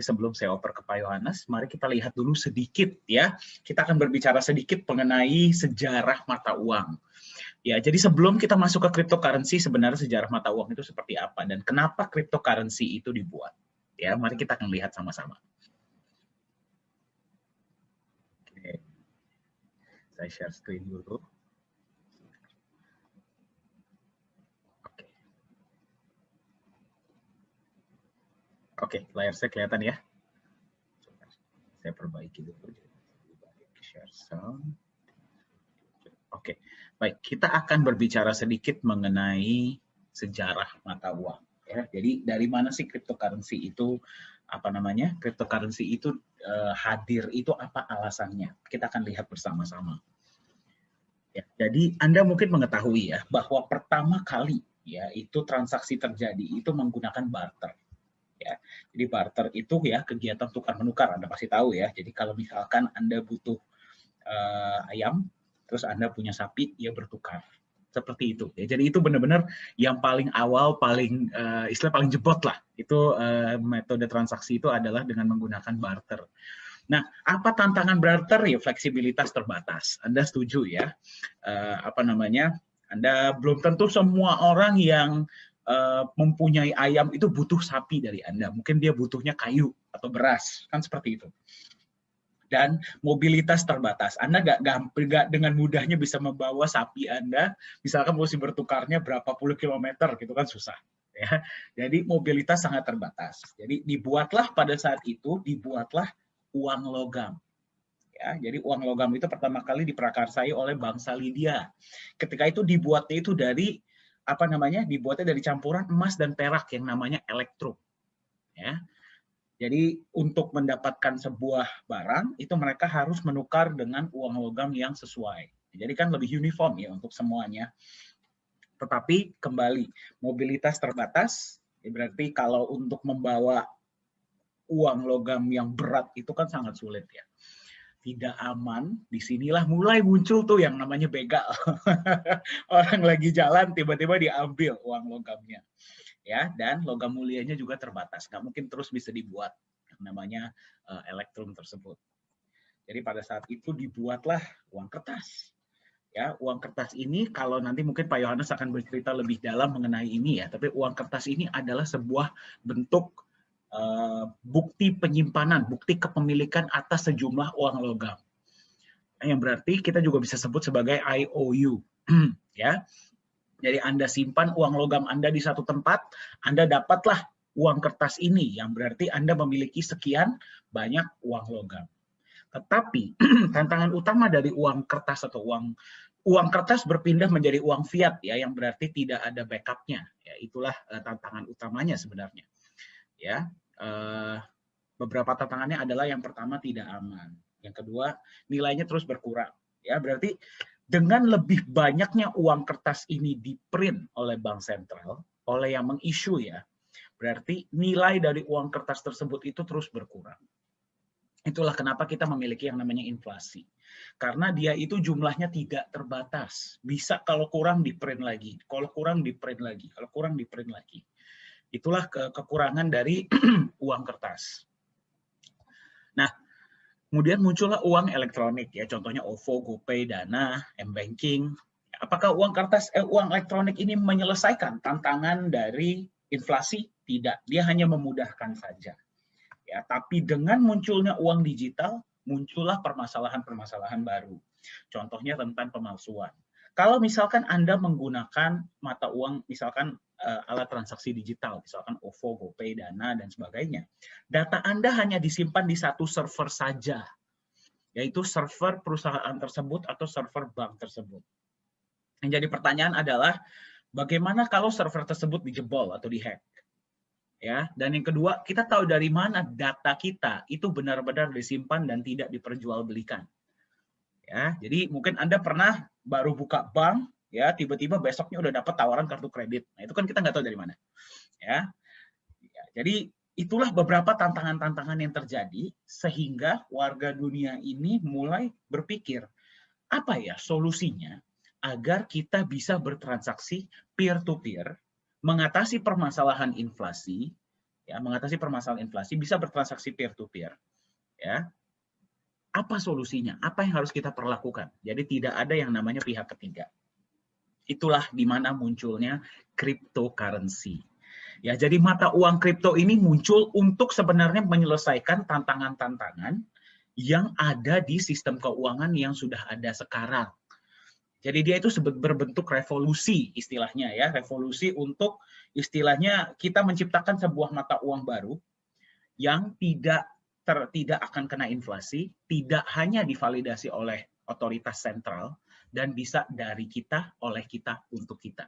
sebelum saya oper ke Pak Yohanes, mari kita lihat dulu sedikit ya. Kita akan berbicara sedikit mengenai sejarah mata uang. Ya, jadi sebelum kita masuk ke cryptocurrency, sebenarnya sejarah mata uang itu seperti apa dan kenapa cryptocurrency itu dibuat. Ya, mari kita akan lihat sama-sama. Oke. Saya share screen dulu. Oke, layar saya kelihatan ya. Saya perbaiki dulu. Share sound. Oke, baik. Kita akan berbicara sedikit mengenai sejarah mata uang. Ya, jadi dari mana sih cryptocurrency itu Cryptocurrency itu hadir itu apa alasannya? Kita akan lihat bersama-sama. Ya, jadi Anda mungkin mengetahui ya bahwa pertama kali ya itu transaksi terjadi itu menggunakan barter. Ya. Jadi barter itu ya kegiatan tukar menukar, Anda pasti tahu ya. Jadi kalau misalkan Anda butuh ayam, terus Anda punya sapi, ya bertukar. Seperti itu. Ya, jadi itu benar-benar yang paling awal, paling istilah paling jebot lah. Itu metode transaksi itu adalah dengan menggunakan barter. Nah, apa tantangan barter? Ya fleksibilitas terbatas. Anda setuju ya? Anda belum tentu semua orang yang mempunyai ayam itu butuh sapi dari Anda. Mungkin dia butuhnya kayu atau beras, kan seperti itu. Dan mobilitas terbatas. Anda nggak dengan mudahnya bisa membawa sapi Anda, misalkan mesti bertukarnya berapa puluh kilometer, gitu kan susah. Ya. Jadi mobilitas sangat terbatas. Jadi dibuatlah pada saat itu, uang logam. Ya, jadi uang logam itu pertama kali diprakarsai oleh bangsa Lydia. Ketika itu dibuatnya itu dari dibuatnya dari campuran emas dan perak yang namanya elektrum. Ya. Jadi untuk mendapatkan sebuah barang itu mereka harus menukar dengan uang logam yang sesuai. Jadi kan lebih uniform ya untuk semuanya. Tetapi kembali mobilitas terbatas, berarti kalau untuk membawa uang logam yang berat itu kan sangat sulit ya. Tidak aman, disinilah mulai muncul tuh yang namanya begal. Orang lagi jalan tiba-tiba diambil uang logamnya. Ya, dan logam mulianya juga terbatas, nggak mungkin terus bisa dibuat yang namanya elektrum tersebut. Jadi pada saat itu dibuatlah uang kertas. Ya, uang kertas ini kalau nanti mungkin Pak Yohanes akan bercerita lebih dalam mengenai ini ya, tapi uang kertas ini adalah sebuah bentuk bukti penyimpanan, bukti kepemilikan atas sejumlah uang logam. Yang berarti kita juga bisa sebut sebagai IOU. Ya. Jadi Anda simpan uang logam Anda di satu tempat, Anda dapatlah uang kertas ini, yang berarti Anda memiliki sekian banyak uang logam. Tetapi tantangan utama dari uang kertas atau uang kertas berpindah menjadi uang fiat ya, yang berarti tidak ada backupnya. Ya, itulah tantangan utamanya sebenarnya. Ya, beberapa tantangannya adalah yang pertama tidak aman, yang kedua nilainya terus berkurang. Ya, berarti dengan lebih banyaknya uang kertas ini di-print oleh bank sentral, oleh yang meng-issue ya, berarti nilai dari uang kertas tersebut itu terus berkurang. Itulah kenapa kita memiliki yang namanya inflasi. Karena dia itu jumlahnya tidak terbatas. Bisa kalau kurang di-print lagi, kalau kurang di-print lagi, kalau kurang di-print lagi. Itulah kekurangan dari uang kertas. Nah, kemudian muncullah uang elektronik ya, contohnya OVO, GoPay, Dana, M-Banking. Apakah uang elektronik ini menyelesaikan tantangan dari inflasi? Tidak, dia hanya memudahkan saja. Ya, tapi dengan munculnya uang digital, muncullah permasalahan-permasalahan baru. Contohnya tentang pemalsuan. Kalau misalkan Anda menggunakan mata uang, misalkan alat transaksi digital, misalkan OVO, GoPay, Dana, dan sebagainya, data Anda hanya disimpan di satu server saja, yaitu server perusahaan tersebut atau server bank tersebut. Yang jadi pertanyaan adalah, bagaimana kalau server tersebut dijebol atau dihack? Ya, dan yang kedua, kita tahu dari mana data kita itu benar-benar disimpan dan tidak diperjualbelikan. Ya, jadi mungkin Anda pernah baru buka bank, ya tiba-tiba besoknya udah dapat tawaran kartu kredit. Nah, itu kan kita nggak tahu dari mana. Ya, jadi itulah beberapa tantangan-tantangan yang terjadi sehingga warga dunia ini mulai berpikir, apa ya solusinya agar kita bisa bertransaksi peer-to-peer, mengatasi permasalahan inflasi, ya, mengatasi permasalahan inflasi, bisa bertransaksi peer-to-peer. Ya. Apa solusinya? Apa yang harus kita perlakukan? Jadi tidak ada yang namanya pihak ketiga. Itulah di mana munculnya cryptocurrency. Ya, jadi mata uang kripto ini muncul untuk sebenarnya menyelesaikan tantangan-tantangan yang ada di sistem keuangan yang sudah ada sekarang. Jadi dia itu berbentuk revolusi istilahnya ya, revolusi untuk istilahnya kita menciptakan sebuah mata uang baru yang tidak akan kena inflasi, tidak hanya divalidasi oleh otoritas sentral dan bisa dari kita, oleh kita, untuk kita.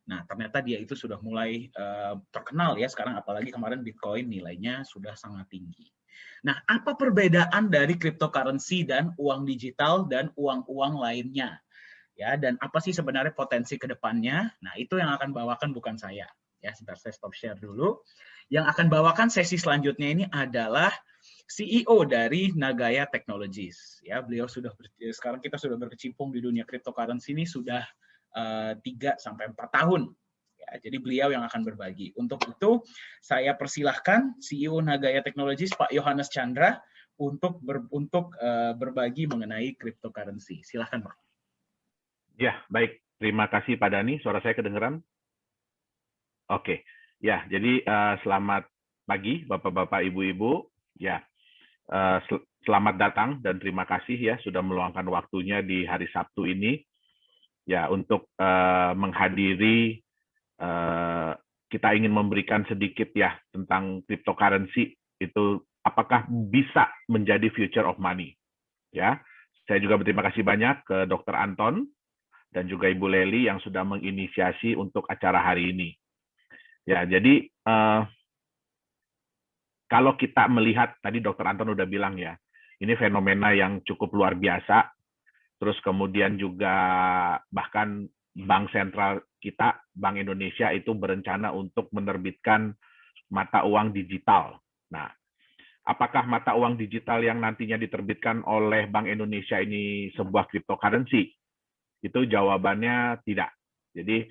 Nah, ternyata dia itu sudah mulai terkenal ya sekarang, apalagi kemarin Bitcoin nilainya sudah sangat tinggi. Nah, apa perbedaan dari cryptocurrency dan uang digital dan uang-uang lainnya? Ya, dan apa sih sebenarnya potensi ke depannya? Nah, itu yang akan bawakan bukan saya. Ya, sebentar saya stop share dulu. Yang akan bawakan sesi selanjutnya ini adalah CEO dari Nagaya Technologies. Ya, beliau sekarang kita sudah berkecimpung di dunia cryptocurrency ini sudah 3-4 tahun. Ya, jadi beliau yang akan berbagi. Untuk itu, saya persilahkan CEO Nagaya Technologies, Pak Yohanes Chandra, untuk berbagi mengenai cryptocurrency. Silahkan, Pak. Ya, baik. Terima kasih Pak Dhani. Suara saya kedengeran? Oke. Ya, jadi selamat pagi Bapak-Bapak, Ibu-Ibu. Ya, selamat datang dan terima kasih ya sudah meluangkan waktunya di hari Sabtu ini ya untuk menghadiri. Kita ingin memberikan sedikit ya tentang cryptocurrency itu apakah bisa menjadi future of money. Ya, saya juga berterima kasih banyak ke Dr. Anton dan juga Ibu Leli yang sudah menginisiasi untuk acara hari ini. Ya, jadi kalau kita melihat, tadi Dr. Anton udah bilang ya, ini fenomena yang cukup luar biasa, terus kemudian juga bahkan Bank Sentral kita, Bank Indonesia itu berencana untuk menerbitkan mata uang digital. Nah, apakah mata uang digital yang nantinya diterbitkan oleh Bank Indonesia ini sebuah cryptocurrency? Itu jawabannya tidak. Jadi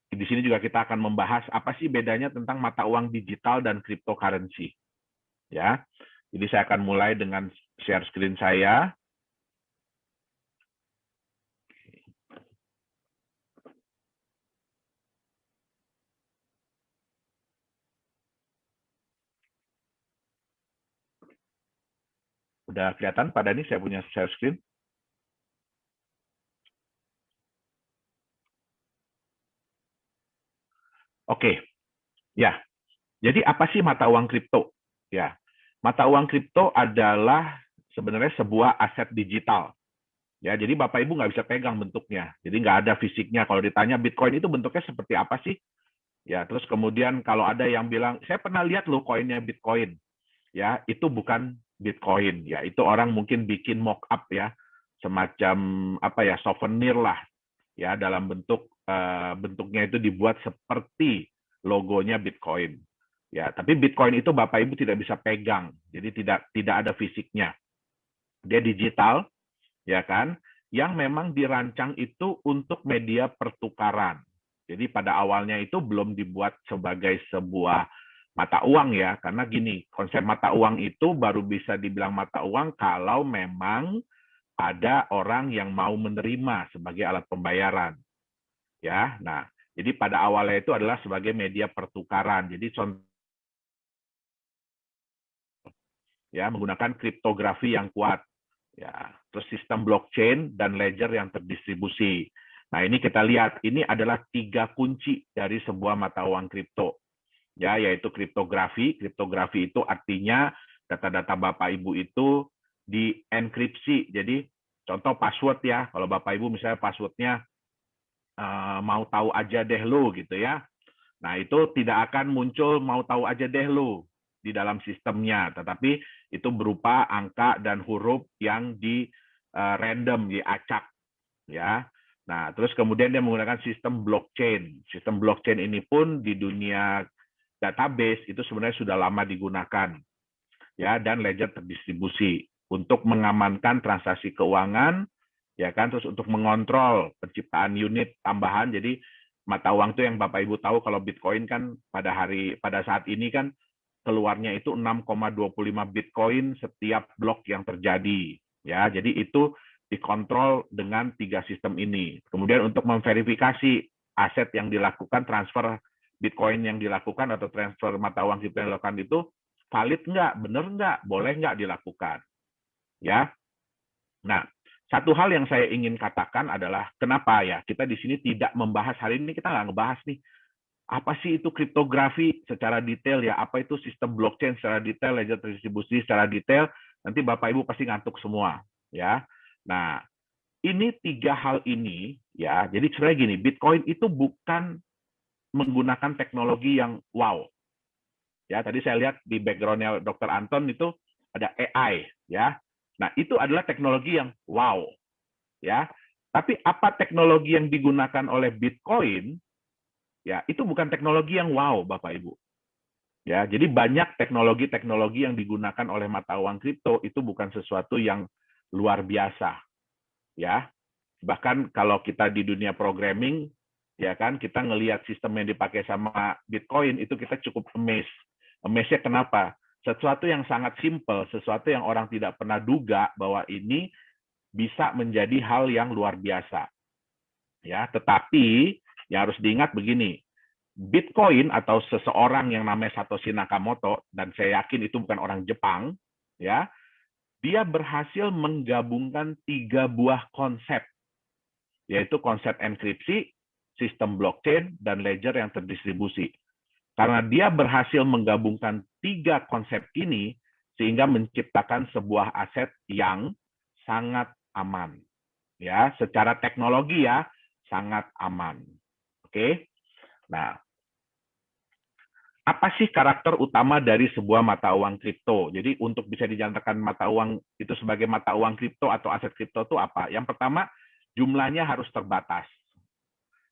di sini juga kita akan membahas apa sih bedanya tentang mata uang digital dan cryptocurrency. Ya, jadi saya akan mulai dengan share screen saya. Udah kelihatan Pak Dhani saya punya share screen? Oke, ya. Jadi apa sih mata uang kripto? Ya, mata uang kripto adalah sebenarnya sebuah aset digital. Ya, jadi Bapak Ibu nggak bisa pegang bentuknya. Jadi nggak ada fisiknya. Kalau ditanya Bitcoin itu bentuknya seperti apa sih? Ya, terus kemudian kalau ada yang bilang, saya pernah lihat loh koinnya Bitcoin. Ya, itu bukan Bitcoin. Ya, itu orang mungkin bikin mock up ya, semacam apa ya, souvenir lah. Ya, dalam bentuknya itu dibuat seperti logonya Bitcoin. Ya, tapi Bitcoin itu Bapak Ibu tidak bisa pegang. Jadi tidak ada fisiknya. Dia digital, ya kan? Yang memang dirancang itu untuk media pertukaran. Jadi pada awalnya itu belum dibuat sebagai sebuah mata uang ya, karena gini, konsep mata uang itu baru bisa dibilang mata uang kalau memang ada orang yang mau menerima sebagai alat pembayaran. Ya, nah, jadi pada awalnya itu adalah sebagai media pertukaran. Jadi contoh ya menggunakan kriptografi yang kuat. Ya, terus sistem blockchain dan ledger yang terdistribusi. Nah, ini kita lihat, ini adalah 3 kunci dari sebuah mata uang kripto. Ya, yaitu kriptografi. Kriptografi itu artinya data-data Bapak Ibu itu dienkripsi. Jadi, contoh password ya. Kalau Bapak Ibu misalnya passwordnya mau tahu aja deh lo gitu ya. Nah, itu tidak akan muncul mau tahu aja deh lo di dalam sistemnya, tetapi itu berupa angka dan huruf yang di random, diacak ya. Nah, terus kemudian dia menggunakan sistem blockchain. Sistem blockchain ini pun di dunia database itu sebenarnya sudah lama digunakan ya, dan ledger terdistribusi untuk mengamankan transaksi keuangan ya kan, terus untuk mengontrol penciptaan unit tambahan. Jadi mata uang itu yang Bapak Ibu tahu kalau Bitcoin kan pada saat ini kan keluarnya itu 6,25 Bitcoin setiap blok yang terjadi. Ya, jadi itu dikontrol dengan 3 sistem ini. Kemudian untuk memverifikasi aset yang dilakukan, transfer Bitcoin yang dilakukan atau transfer mata uang kripto yang dilakukan itu valid nggak, benar nggak, boleh nggak dilakukan. Ya, nah satu hal yang saya ingin katakan adalah kenapa ya kita di sini tidak membahas hari ini, kita nggak ngebahas nih apa sih itu kriptografi secara detail ya, apa itu sistem blockchain secara detail, ledger distribusi secara detail, nanti Bapak Ibu pasti ngantuk semua ya. Nah, ini 3 hal ini ya. Jadi sebenarnya gini, Bitcoin itu bukan menggunakan teknologi yang wow. Ya, tadi saya lihat di background-nya Dr. Anton itu ada AI ya. Nah, itu adalah teknologi yang wow ya. Tapi apa teknologi yang digunakan oleh Bitcoin? Ya, itu bukan teknologi yang wow, Bapak Ibu. Ya, jadi banyak teknologi-teknologi yang digunakan oleh mata uang kripto itu bukan sesuatu yang luar biasa. Ya. Bahkan kalau kita di dunia programming, ya kan, kita ngelihat sistem yang dipakai sama Bitcoin itu kita cukup amazed. Amazed-nya kenapa? Sesuatu yang sangat simple, sesuatu yang orang tidak pernah duga bahwa ini bisa menjadi hal yang luar biasa. Ya, tetapi yang harus diingat begini, Bitcoin atau seseorang yang namanya Satoshi Nakamoto, dan saya yakin itu bukan orang Jepang, ya, dia berhasil menggabungkan 3 buah konsep, yaitu konsep enkripsi, sistem blockchain, dan ledger yang terdistribusi. Karena dia berhasil menggabungkan 3 konsep ini, sehingga menciptakan sebuah aset yang sangat aman. Ya, secara teknologi ya, sangat aman. Oke. Nah, apa sih karakter utama dari sebuah mata uang kripto? Jadi untuk bisa dinyatakan mata uang itu sebagai mata uang kripto atau aset kripto itu apa? Yang pertama, jumlahnya harus terbatas.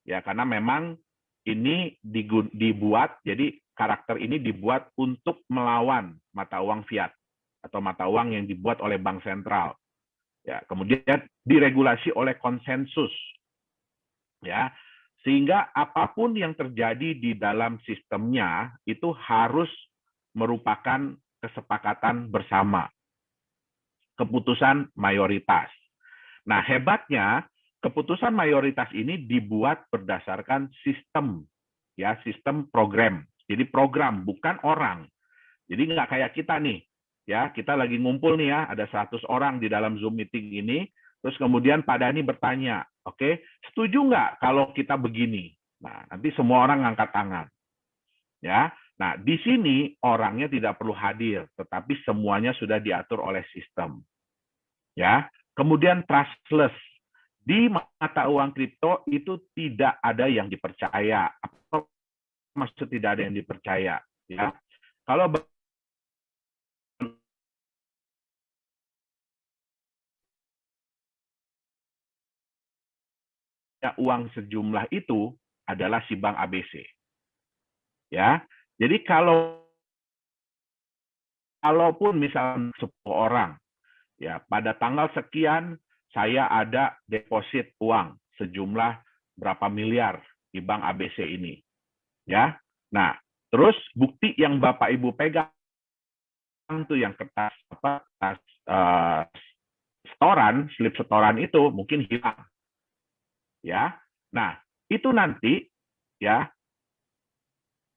Ya, karena memang ini dibuat, jadi karakter ini dibuat untuk melawan mata uang fiat atau mata uang yang dibuat oleh bank sentral. Ya, kemudian diregulasi oleh konsensus. Ya, sehingga apapun yang terjadi di dalam sistemnya itu harus merupakan kesepakatan bersama, keputusan mayoritas. Nah, hebatnya keputusan mayoritas ini dibuat berdasarkan sistem, ya, sistem program. Jadi program, bukan orang. Jadi nggak kayak kita nih, ya, kita lagi ngumpul nih ya, ada 100 orang di dalam Zoom meeting ini, terus kemudian Pak Dhani bertanya, oke, setuju nggak kalau kita begini? Nah, nanti semua orang ngangkat tangan. Ya, nah di sini orangnya tidak perlu hadir, tetapi semuanya sudah diatur oleh sistem. Ya, kemudian trustless. Di mata uang kripto itu tidak ada yang dipercaya. Apa maksud tidak ada yang dipercaya? Ya, kalau uang sejumlah itu adalah si bank ABC. Ya, jadi kalaupun misalnya 10 orang, ya pada tanggal sekian saya ada deposit uang sejumlah berapa miliar di bank ABC ini, ya. Nah, terus bukti yang Bapak Ibu pegang tuh yang kertas setoran, slip setoran itu mungkin hilang, ya. Nah, itu nanti ya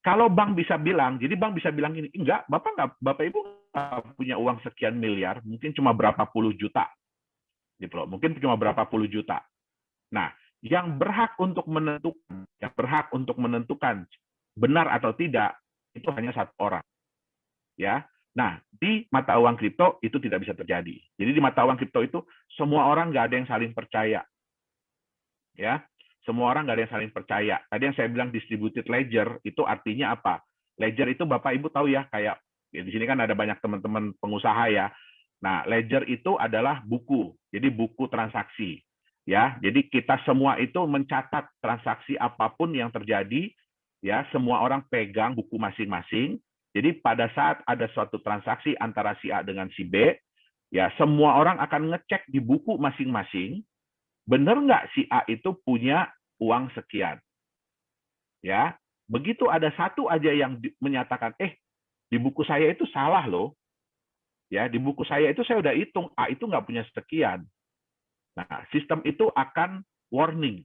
kalau bank bisa bilang, jadi bank bisa bilang gini, enggak, Bapak Ibu nggak punya uang sekian miliar, mungkin cuma berapa puluh juta, gitu loh, mungkin cuma berapa puluh juta. Nah, yang berhak untuk menentukan benar atau tidak itu hanya 1 orang, ya. Nah, di mata uang kripto itu tidak bisa terjadi. Jadi di mata uang kripto itu semua orang nggak ada yang saling percaya, ya. Semua orang nggak ada yang saling percaya. Tadi yang saya bilang distributed ledger itu artinya apa? Ledger itu Bapak Ibu tahu ya, kayak ya, di sini kan ada banyak teman-teman pengusaha ya. Nah, ledger itu adalah buku. Jadi buku transaksi. Ya, jadi kita semua itu mencatat transaksi apapun yang terjadi, ya, semua orang pegang buku masing-masing. Jadi pada saat ada suatu transaksi antara si A dengan si B, ya semua orang akan ngecek di buku masing-masing, benar nggak si A itu punya uang sekian? ya. Begitu ada satu aja yang menyatakan, di buku saya itu salah loh, ya di buku saya itu saya udah hitung A itu nggak punya sekian. Nah, sistem itu akan warning,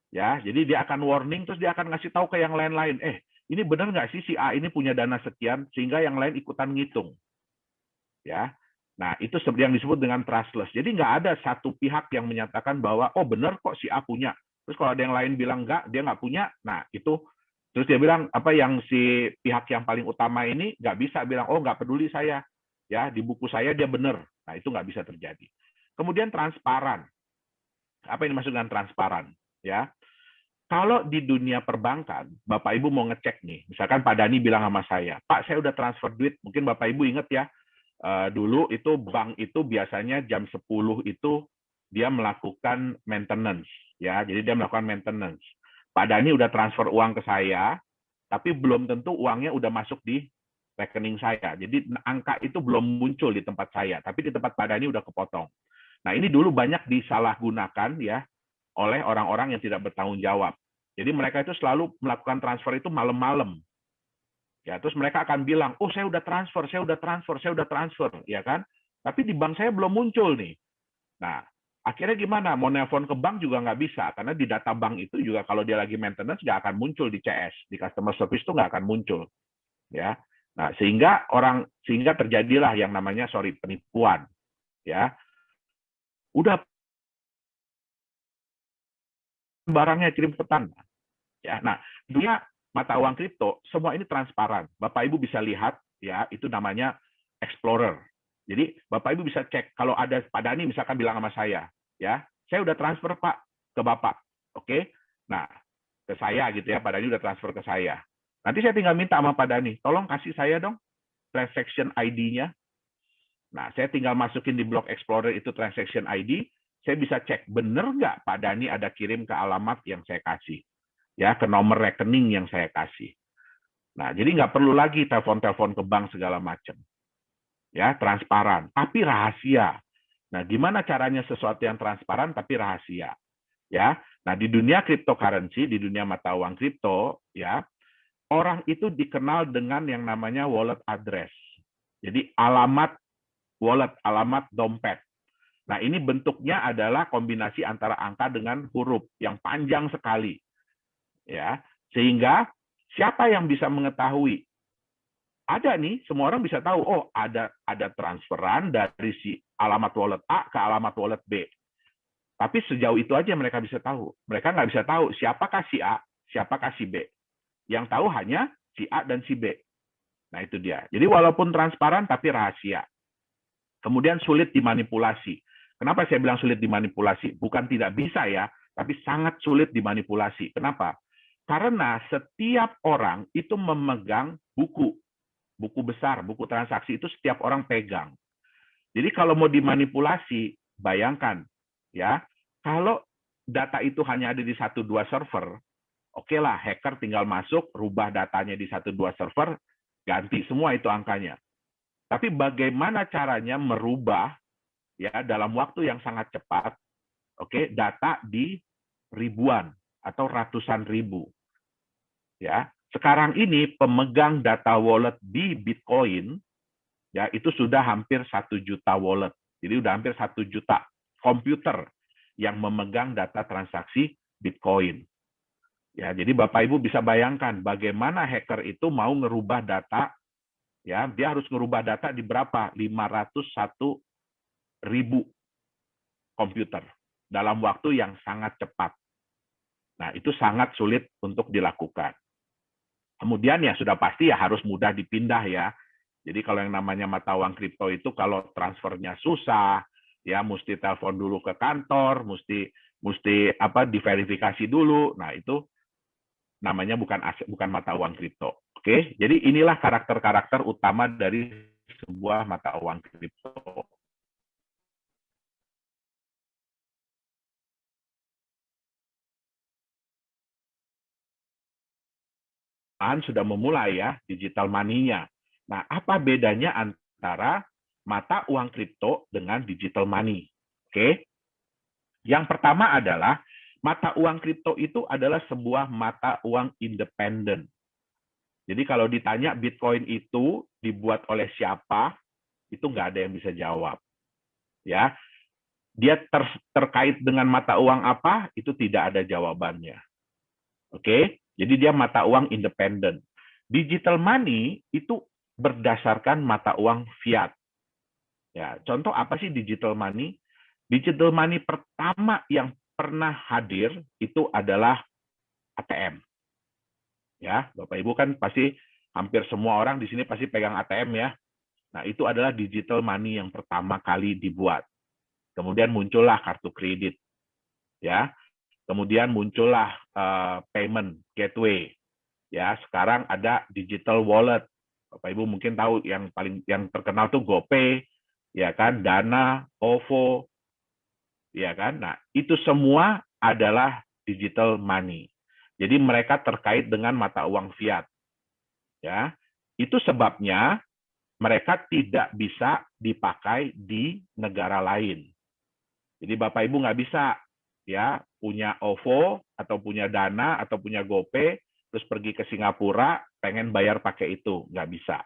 ya. Jadi dia akan warning, terus dia akan ngasih tahu ke yang lain-lain, ini benar nggak sih si A ini punya dana sekian, sehingga yang lain ikutan ngitung, ya. Nah, itu yang disebut dengan trustless. Jadi nggak ada satu pihak yang menyatakan bahwa, oh benar kok si A punya. Terus kalau ada yang lain bilang nggak, dia nggak punya, nah itu, terus dia bilang, apa yang si pihak yang paling utama ini nggak bisa bilang, oh nggak peduli saya, ya di buku saya dia benar. Nah, itu nggak bisa terjadi. Kemudian transparan. Apa yang dimaksud dengan transparan? Ya, kalau di dunia perbankan, Bapak Ibu mau ngecek nih, misalkan Pak Dani bilang sama saya, Pak saya udah transfer duit, mungkin Bapak Ibu ingat ya, dulu itu bank itu biasanya jam 10 itu dia melakukan maintenance, ya, jadi dia melakukan maintenance. Pak Dani udah transfer uang ke saya, tapi belum tentu uangnya udah masuk di rekening saya. Jadi angka itu belum muncul di tempat saya, tapi di tempat Pak Dani udah kepotong. Nah, ini dulu banyak disalahgunakan ya oleh orang-orang yang tidak bertanggung jawab. Jadi mereka itu selalu melakukan transfer itu malam-malam. Ya, terus mereka akan bilang, oh saya udah transfer, saya udah transfer, saya udah transfer, ya kan? Tapi di bank saya belum muncul nih. Nah, akhirnya gimana? Mau nelpon ke bank juga nggak bisa, karena di data bank itu juga kalau dia lagi maintenance nggak akan muncul di CS, di customer service itu nggak akan muncul, ya. Nah, sehingga terjadilah yang namanya penipuan, ya. Udah barangnya kirim pesan, ya. Nah, dunia mata uang kripto, semua ini transparan. Bapak Ibu bisa lihat, ya, itu namanya Explorer. Jadi Bapak Ibu bisa cek kalau ada Pak Dani misalkan bilang sama saya, ya, saya udah transfer Pak ke Bapak, oke? Nah, ke saya gitu ya, Pak Dani udah transfer ke saya. Nanti saya tinggal minta sama Pak Dani, tolong kasih saya dong transaction ID-nya. Nah, saya tinggal masukin di blok Explorer itu transaction ID, saya bisa cek bener nggak Pak Dani ada kirim ke alamat yang saya kasih, ya, ke nomor rekening yang saya kasih. Nah, jadi nggak perlu lagi telepon-telepon ke bank segala macam. Ya, transparan, tapi rahasia. Nah, gimana caranya sesuatu yang transparan tapi rahasia? Ya. Nah, di dunia cryptocurrency, di dunia mata uang kripto, ya, orang itu dikenal dengan yang namanya wallet address. Jadi alamat wallet, alamat dompet. Nah, ini bentuknya adalah kombinasi antara angka dengan huruf yang panjang sekali. Ya, sehingga siapa yang bisa mengetahui? Ada nih, semua orang bisa tahu, oh ada transferan dari si alamat wallet A ke alamat wallet B. Tapi sejauh itu aja mereka bisa tahu. Mereka nggak bisa tahu siapakah si A, siapakah si B. Yang tahu hanya si A dan si B. Nah, itu dia. Jadi walaupun transparan tapi rahasia. Kemudian sulit dimanipulasi. Kenapa saya bilang sulit dimanipulasi? Bukan tidak bisa ya, tapi sangat sulit dimanipulasi. Kenapa? Karena setiap orang itu memegang buku besar, buku transaksi itu setiap orang pegang. Jadi kalau mau dimanipulasi, bayangkan ya, kalau data itu hanya ada di 1-2 server, oke lah, hacker tinggal masuk, rubah datanya di 1-2 server, ganti semua itu angkanya. Tapi bagaimana caranya merubah ya dalam waktu yang sangat cepat, oke, data di ribuan atau ratusan ribu. Ya, sekarang ini pemegang data wallet di Bitcoin ya itu sudah hampir 1 juta wallet. Jadi udah hampir 1 juta komputer yang memegang data transaksi Bitcoin. Ya, jadi Bapak Ibu bisa bayangkan bagaimana hacker itu mau ngerubah data, ya, dia harus ngerubah data di berapa? 501 ribu komputer dalam waktu yang sangat cepat. Nah, itu sangat sulit untuk dilakukan. Kemudian ya sudah pasti ya harus mudah dipindah ya. Jadi kalau yang namanya mata uang kripto itu kalau transfernya susah, ya mesti telepon dulu ke kantor, mesti diverifikasi dulu. Nah, itu namanya bukan aset, bukan mata uang kripto. Oke, jadi inilah karakter-karakter utama dari sebuah mata uang kripto. Sudah memulai ya digital money-nya. Nah, apa bedanya antara mata uang kripto dengan digital money? Oke. Yang pertama adalah Mata uang kripto itu adalah sebuah mata uang independen. Jadi kalau ditanya Bitcoin itu dibuat oleh siapa, itu nggak ada yang bisa jawab. Ya, dia terkait dengan mata uang apa, itu tidak ada jawabannya. Oke, jadi dia mata uang independen. Digital money itu berdasarkan mata uang fiat. Ya, contoh apa sih digital money? Digital money pertama yang pernah hadir itu adalah ATM. Ya, Bapak Ibu kan pasti hampir semua orang di sini pasti pegang ATM ya. Nah, itu adalah digital money yang pertama kali dibuat. Kemudian muncullah kartu kredit, ya. Kemudian muncullah payment gateway, ya. Sekarang ada digital wallet. Bapak Ibu mungkin tahu yang terkenal tuh GoPay, ya kan, Dana, OVO, ya kan. Nah, itu semua adalah digital money. Jadi mereka terkait dengan mata uang fiat, ya. Itu sebabnya mereka tidak bisa dipakai di negara lain. Jadi Bapak Ibu nggak bisa ya punya OVO atau punya Dana atau punya GoPay terus pergi ke Singapura pengen bayar pakai itu, nggak bisa.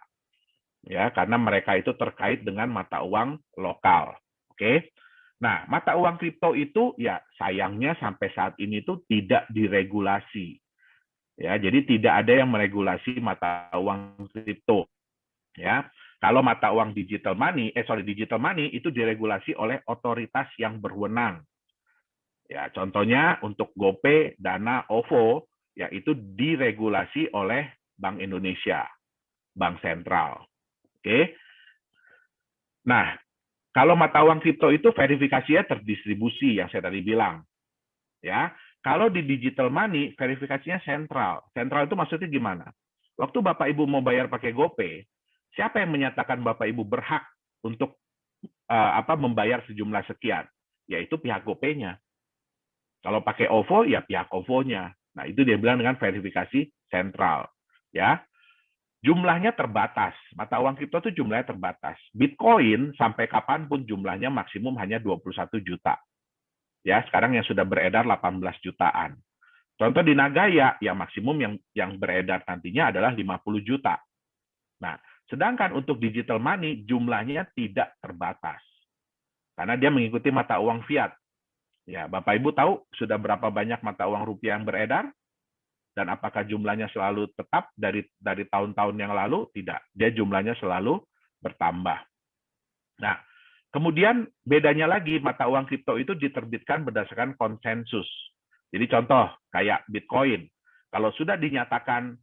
Ya, karena mereka itu terkait dengan mata uang lokal. Oke. Nah, mata uang kripto itu ya sayangnya sampai saat ini tuh tidak diregulasi. Ya, jadi tidak ada yang meregulasi mata uang kripto. Ya, kalau mata uang digital money itu diregulasi oleh otoritas yang berwenang. Ya, contohnya untuk GoPay, Dana, OVO, ya itu diregulasi oleh Bank Indonesia, Bank Sentral. Oke. Nah, kalau mata uang kripto itu verifikasinya terdistribusi yang saya tadi bilang. Ya, kalau di digital money verifikasinya sentral. Sentral itu maksudnya gimana? Waktu Bapak Ibu mau bayar pakai GoPay, siapa yang menyatakan Bapak Ibu berhak untuk membayar sejumlah sekian? Yaitu pihak GoPay-nya. Kalau pakai OVO, ya pihak OVO-nya. Nah, itu dia bilang dengan verifikasi sentral. Ya, jumlahnya terbatas. Mata uang kripto itu jumlahnya terbatas. Bitcoin sampai kapanpun jumlahnya maksimum hanya 21 juta. Ya, sekarang yang sudah beredar 18 jutaan. Contoh di Nagaya, yang maksimum yang beredar nantinya adalah 50 juta. Nah, sedangkan untuk digital money jumlahnya tidak terbatas. Karena dia mengikuti mata uang fiat. Ya, Bapak Ibu tahu sudah berapa banyak mata uang rupiah yang beredar? Dan apakah jumlahnya selalu tetap dari tahun-tahun yang lalu? Tidak. Dia jumlahnya selalu bertambah. Nah, kemudian bedanya lagi mata uang kripto itu diterbitkan berdasarkan konsensus. Jadi contoh kayak Bitcoin. Kalau sudah dinyatakan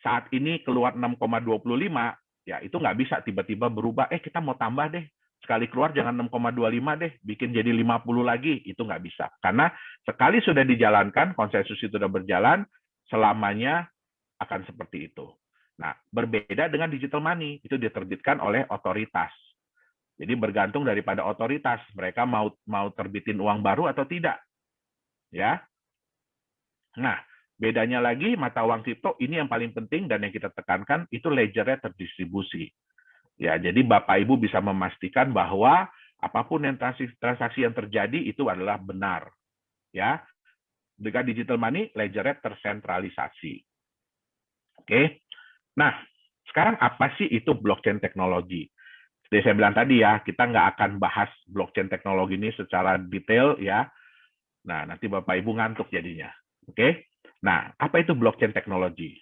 saat ini keluar 6,25, ya itu nggak bisa tiba-tiba berubah, kita mau tambah deh. Sekali keluar jangan 6,25 deh, bikin jadi 50 lagi, itu nggak bisa. Karena sekali sudah dijalankan, konsensus itu sudah berjalan, selamanya akan seperti itu. Nah, berbeda dengan digital money, itu diterbitkan oleh otoritas. Jadi bergantung daripada otoritas, mereka mau terbitin uang baru atau tidak. Ya. Nah, bedanya lagi mata uang kripto ini yang paling penting dan yang kita tekankan itu ledgernya terdistribusi. Ya, jadi Bapak Ibu bisa memastikan bahwa apapun yang transaksi yang terjadi itu adalah benar. Ya. Dengan digital money, ledgernya tersentralisasi. Oke. Nah, sekarang apa sih itu blockchain teknologi? Seperti saya bilang tadi ya, kita nggak akan bahas blockchain teknologi ini secara detail ya. Nah, nanti Bapak Ibu ngantuk jadinya. Oke. Nah, apa itu blockchain teknologi?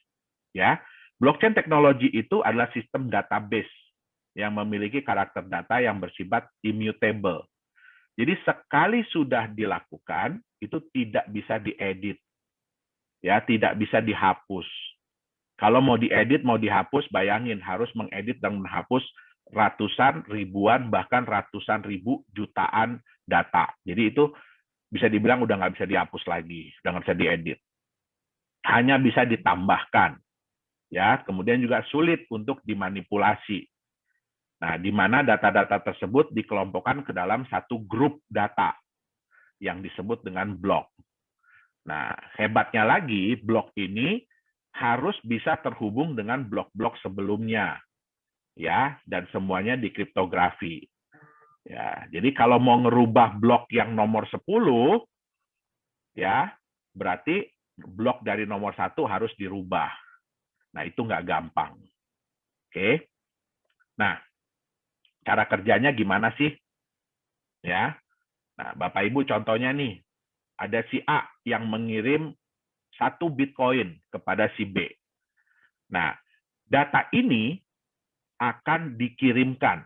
Ya, blockchain teknologi itu adalah sistem database yang memiliki karakter data yang bersifat immutable. Jadi sekali sudah dilakukan, itu tidak bisa diedit. Ya, tidak bisa dihapus. Kalau mau diedit, mau dihapus, bayangin harus mengedit dan menghapus ratusan, ribuan, bahkan ratusan ribu jutaan data. Jadi itu bisa dibilang udah nggak bisa dihapus lagi, udah nggak bisa diedit. Hanya bisa ditambahkan. Ya, kemudian juga sulit untuk dimanipulasi. Nah, di mana data-data tersebut dikelompokkan ke dalam satu grup data yang disebut dengan blok. Nah, hebatnya lagi, blok ini harus bisa terhubung dengan blok-blok sebelumnya. Ya, dan semuanya dikriptografi. Ya, jadi kalau mau ngerubah blok yang nomor 10, ya berarti blok dari nomor 1 harus dirubah. Nah, itu nggak gampang. Oke. Nah, cara kerjanya gimana sih? Ya. Nah, Bapak Ibu contohnya nih, ada si A yang mengirim 1 Bitcoin kepada si B. Nah, data ini akan dikirimkan,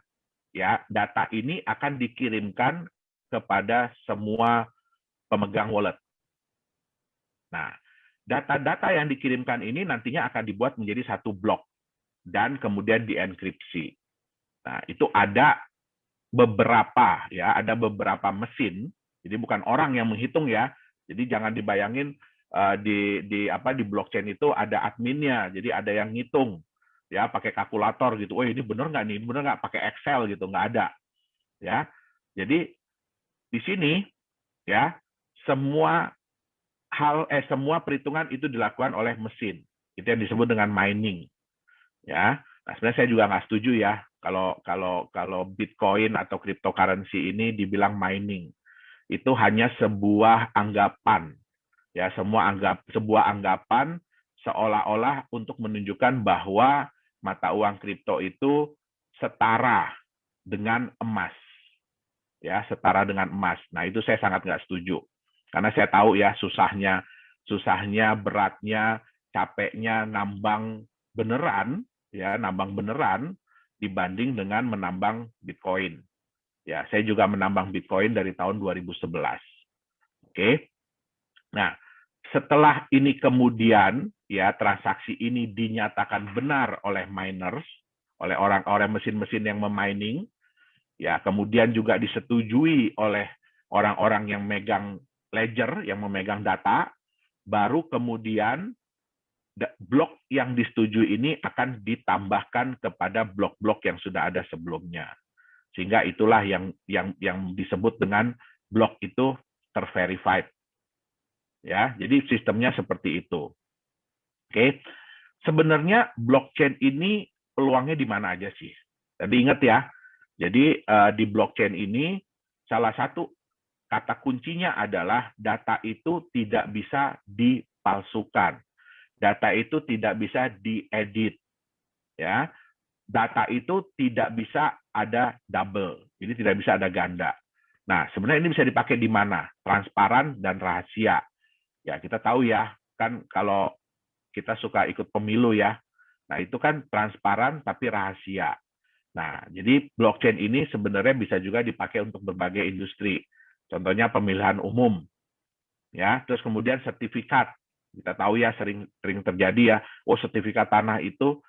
ya. Data ini akan dikirimkan kepada semua pemegang wallet. Nah, data-data yang dikirimkan ini nantinya akan dibuat menjadi satu blok dan kemudian dienkripsi. Nah, itu ada beberapa, ya, ada beberapa mesin. Jadi bukan orang yang menghitung, ya. Jadi jangan dibayangin di blockchain itu ada adminnya. Jadi ada yang ngitung, ya, pakai kalkulator gitu. Oh, ini benar nggak nih? Benar nggak? Pakai Excel gitu, nggak ada, ya. Jadi di sini, ya, semua semua perhitungan itu dilakukan oleh mesin. Itu yang disebut dengan mining, ya. Nah, sebenarnya saya juga nggak setuju, ya, kalau Bitcoin atau cryptocurrency ini dibilang mining. Itu hanya sebuah anggapan, ya, sebuah anggapan seolah-olah untuk menunjukkan bahwa mata uang kripto itu setara dengan emas, ya, setara dengan emas. Nah, itu saya sangat nggak setuju, karena saya tahu, ya, susahnya, beratnya, capeknya nambang beneran, ya, nambang beneran dibanding dengan menambang Bitcoin. Ya, saya juga menambang Bitcoin dari tahun 2011. Oke. Nah, setelah ini kemudian, ya, transaksi ini dinyatakan benar oleh miners, oleh orang-orang mesin-mesin yang memining, ya, kemudian juga disetujui oleh orang-orang yang megang ledger, yang memegang data, baru kemudian blok yang disetujui ini akan ditambahkan kepada blok-blok yang sudah ada sebelumnya. Sehingga itulah yang disebut dengan blok itu terverified. Ya, jadi sistemnya seperti itu. Oke. Sebenarnya blockchain ini peluangnya di mana aja sih? Tadi ingat, ya. Jadi di blockchain ini salah satu kata kuncinya adalah data itu tidak bisa dipalsukan. Data itu tidak bisa diedit, ya. Data itu tidak bisa ada double. Jadi tidak bisa ada ganda. Nah, sebenarnya ini bisa dipakai di mana? Transparan dan rahasia. Ya, kita tahu, ya, kan kalau kita suka ikut pemilu, ya. Nah, itu kan transparan tapi rahasia. Nah, jadi blockchain ini sebenarnya bisa juga dipakai untuk berbagai industri. Contohnya pemilihan umum, ya. Terus kemudian sertifikat. Kita tahu, ya, sering terjadi, ya. Oh, sertifikat tanah itu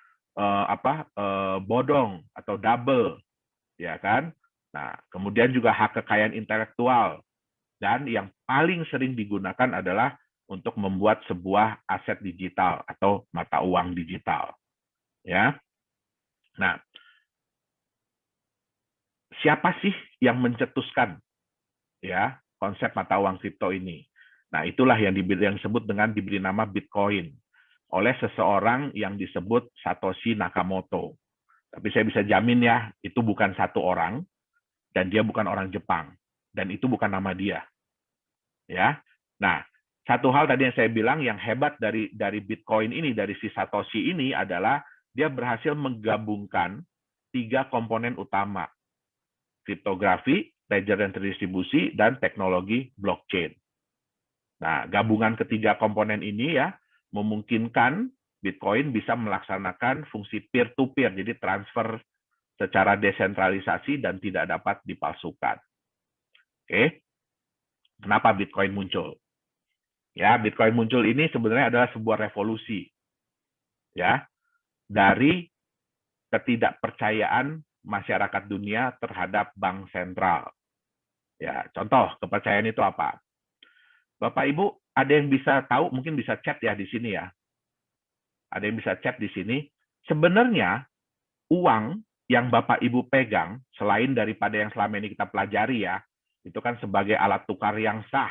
bodong atau double, ya kan. Nah, kemudian juga hak kekayaan intelektual, dan yang paling sering digunakan adalah untuk membuat sebuah aset digital atau mata uang digital, ya. Nah, siapa sih yang mencetuskan, ya, konsep mata uang kripto ini? Nah, itulah yang disebut dengan diberi nama Bitcoin oleh seseorang yang disebut Satoshi Nakamoto. Tapi saya bisa jamin, ya, itu bukan satu orang, dan dia bukan orang Jepang, dan itu bukan nama dia, ya. Nah, satu hal tadi yang saya bilang yang hebat dari Bitcoin ini, dari si Satoshi ini adalah dia berhasil menggabungkan 3 komponen utama: kriptografi, ledger dan terdistribusi, dan teknologi blockchain. Nah, gabungan ketiga komponen ini, ya, memungkinkan Bitcoin bisa melaksanakan fungsi peer-to-peer, jadi transfer secara desentralisasi dan tidak dapat dipalsukan. Oke, kenapa Bitcoin muncul? Ya, Bitcoin muncul ini sebenarnya adalah sebuah revolusi, ya, dari ketidakpercayaan masyarakat dunia terhadap bank sentral. Ya, contoh kepercayaan itu apa? Bapak Ibu, ada yang bisa tahu, mungkin bisa chat, ya, di sini, ya. Ada yang bisa chat di sini. Sebenarnya uang yang Bapak Ibu pegang, selain daripada yang selama ini kita pelajari, ya, itu kan sebagai alat tukar yang sah,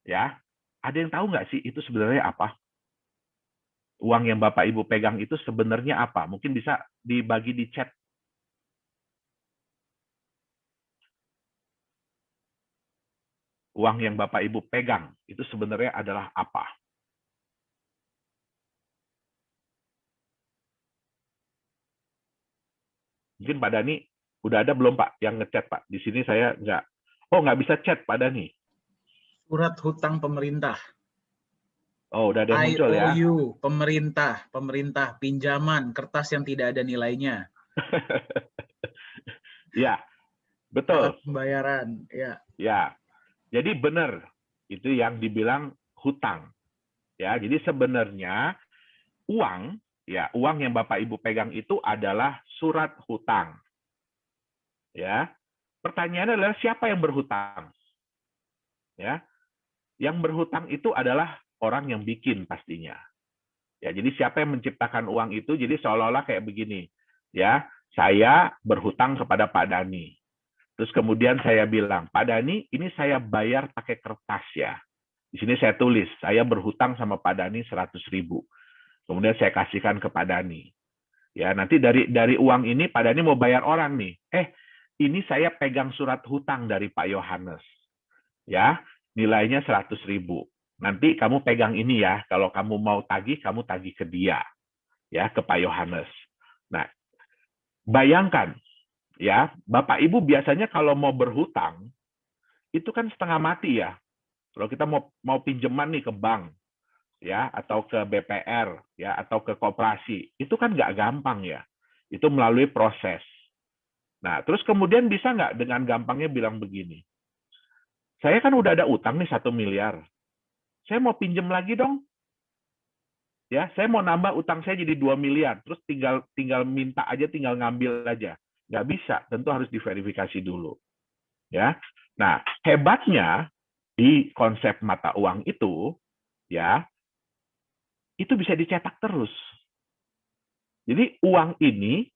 ya. Ada yang tahu nggak sih itu sebenarnya apa? Uang yang Bapak Ibu pegang itu sebenarnya apa? Mungkin bisa dibagi di chat. uang yang Bapak Ibu pegang itu sebenarnya adalah apa? Mungkin Pak Dani udah ada belum Pak yang ngechat Pak? Di sini saya nggak bisa chat Pak Dani. Surat hutang pemerintah. Oh, udah ada yang muncul ya. IOU, pemerintah, pinjaman, kertas yang tidak ada nilainya. Ya, betul. Alat pembayaran, ya. Ya, jadi benar itu yang dibilang hutang. Ya, jadi sebenarnya uang, ya uang yang Bapak Ibu pegang itu adalah surat hutang. Ya, pertanyaannya adalah siapa yang berhutang? Ya, yang berhutang itu adalah orang yang bikin pastinya. Ya, jadi siapa yang menciptakan uang itu? Jadi seolah-olah kayak begini, ya, saya berhutang kepada Pak Dani. Terus kemudian saya bilang, Pak Dani, ini saya bayar pakai kertas ya. Di sini saya tulis, saya berhutang sama Pak Dani 100.000. Kemudian saya kasihkan ke Pak Dani. Ya, nanti dari uang ini Pak Dani mau bayar orang nih. Ini saya pegang surat hutang dari Pak Yohanes. Ya, nilainya 100.000. Nanti kamu pegang ini ya, kalau kamu mau tagih, kamu tagih ke dia, ya, ke Pak Yohanes. Nah, bayangkan, ya, Bapak Ibu biasanya kalau mau berhutang, itu kan setengah mati ya. Kalau kita mau pinjaman nih ke bank, ya, atau ke BPR, ya, atau ke koperasi, itu kan nggak gampang ya. Itu melalui proses. Nah, terus kemudian bisa nggak dengan gampangnya bilang begini, saya kan udah ada utang nih 1 miliar, saya mau pinjam lagi dong. Ya, saya mau nambah utang saya jadi 2 miliar, terus tinggal minta aja, tinggal ngambil aja. Nggak bisa, tentu harus diverifikasi dulu. Ya, nah hebatnya di konsep mata uang itu, ya, itu bisa dicetak terus. Jadi uang ini,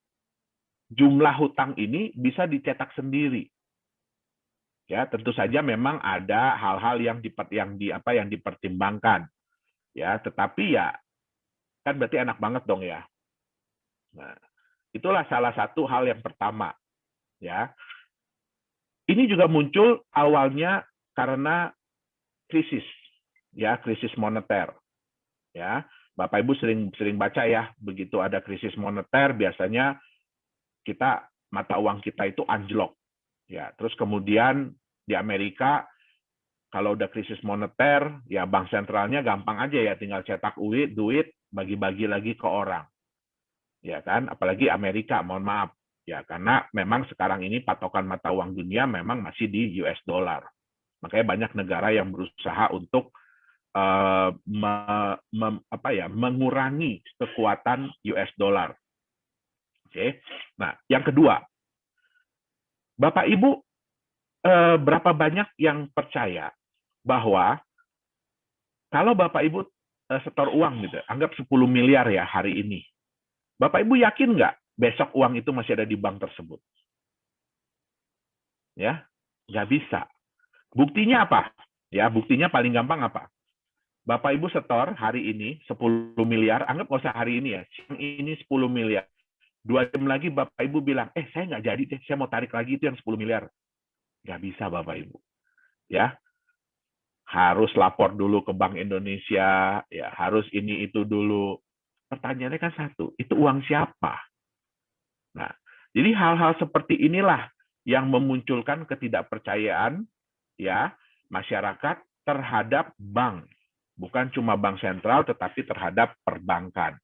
jumlah hutang ini bisa dicetak sendiri. Ya, tentu saja memang ada hal-hal yang dipertimbangkan. Ya, tetapi ya kan berarti enak banget dong ya. Nah, itulah salah satu hal yang pertama, ya. Ini juga muncul awalnya karena krisis, ya, krisis moneter, ya. Bapak Ibu sering baca ya, begitu ada krisis moneter biasanya mata uang kita itu anjlok, ya. Terus kemudian di Amerika kalau udah krisis moneter, ya bank sentralnya gampang aja ya, tinggal cetak duit, bagi-bagi lagi ke orang. Ya kan, apalagi Amerika, mohon maaf. Ya, karena memang sekarang ini patokan mata uang dunia memang masih di US dollar. Makanya banyak negara yang berusaha untuk mengurangi kekuatan US dollar. Oke. Nah, yang kedua, Bapak Ibu berapa banyak yang percaya bahwa kalau Bapak Ibu setor uang gitu, anggap 10 miliar ya hari ini. Bapak Ibu yakin nggak besok uang itu masih ada di bank tersebut? Ya, nggak bisa. Buktinya apa? Ya, buktinya paling gampang apa? Bapak Ibu setor hari ini 10 miliar, anggap nggak usah hari ini ya, siang ini 10 miliar. 2 jam lagi Bapak Ibu bilang, saya nggak jadi deh, saya mau tarik lagi itu yang 10 miliar. Nggak bisa Bapak Ibu. Ya, harus lapor dulu ke Bank Indonesia, ya harus ini itu dulu. Pertanyaannya kan satu, itu uang siapa? Nah, jadi hal-hal seperti inilah yang memunculkan ketidakpercayaan ya masyarakat terhadap bank, bukan cuma bank sentral tetapi terhadap perbankan.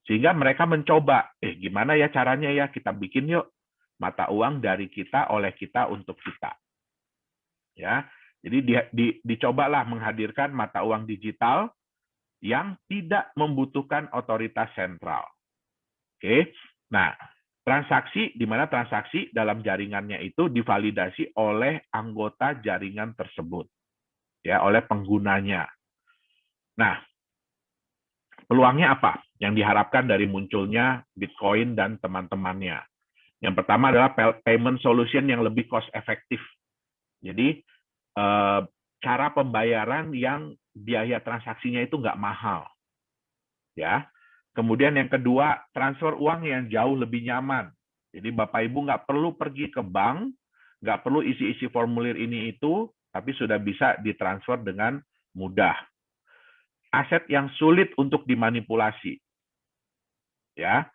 Sehingga mereka mencoba, gimana ya caranya ya, kita bikin yuk mata uang dari kita, oleh kita, untuk kita. Ya, jadi dicobalah menghadirkan mata uang digital yang tidak membutuhkan otoritas sentral. Oke, nah transaksi di mana transaksi dalam jaringannya itu divalidasi oleh anggota jaringan tersebut, ya, oleh penggunanya. Nah, peluangnya apa yang diharapkan dari munculnya Bitcoin dan teman-temannya? Yang pertama adalah payment solution yang lebih cost efektif. Jadi cara pembayaran yang biaya transaksinya itu nggak mahal, ya. Kemudian yang kedua, transfer uang yang jauh lebih nyaman. Jadi Bapak Ibu nggak perlu pergi ke bank, nggak perlu isi-isi formulir ini itu, tapi sudah bisa ditransfer dengan mudah. Aset yang sulit untuk dimanipulasi, ya,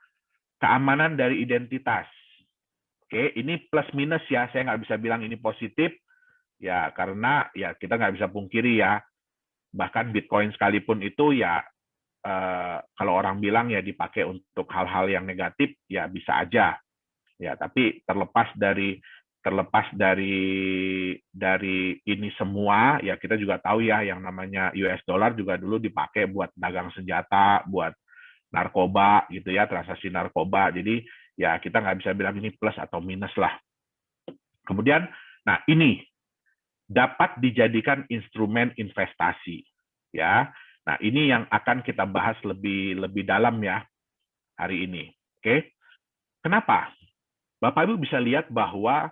keamanan dari identitas. Oke, ini plus minus ya, saya nggak bisa bilang ini positif, ya karena ya kita nggak bisa pungkiri ya, bahkan Bitcoin sekalipun itu ya kalau orang bilang ya dipakai untuk hal-hal yang negatif ya bisa aja, ya tapi terlepas dari ini semua ya kita juga tahu ya yang namanya US dollar juga dulu dipakai buat dagang senjata, buat narkoba gitu ya, transaksi narkoba. Jadi ya kita nggak bisa bilang ini plus atau minus lah. Kemudian, nah ini dapat dijadikan instrumen investasi, ya. Nah ini yang akan kita bahas lebih dalam ya hari ini. Oke, kenapa? Bapak Ibu bisa lihat bahwa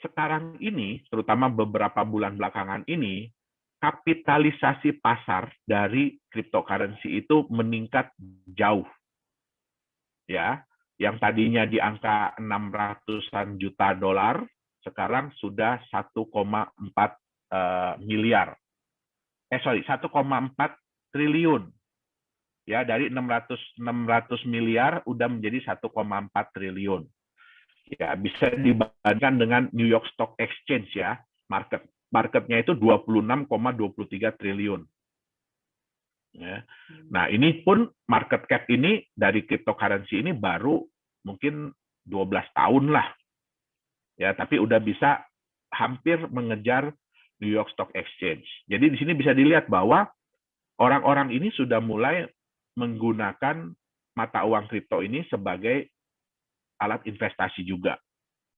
sekarang ini, terutama beberapa bulan belakangan ini, kapitalisasi pasar dari cryptocurrency itu meningkat jauh, ya. Yang tadinya di angka 600-an juta dolar, sekarang sudah 1,4 miliar. 1,4 triliun. Ya, dari 600 miliar udah menjadi 1,4 triliun. Ya, bisa dibandingkan dengan New York Stock Exchange ya. Marketnya itu 26,23 triliun. Ya. Nah, ini pun market cap ini dari cryptocurrency ini baru mungkin 12 tahun lah. Ya, tapi udah bisa hampir mengejar New York Stock Exchange. Jadi di sini bisa dilihat bahwa orang-orang ini sudah mulai menggunakan mata uang kripto ini sebagai alat investasi juga.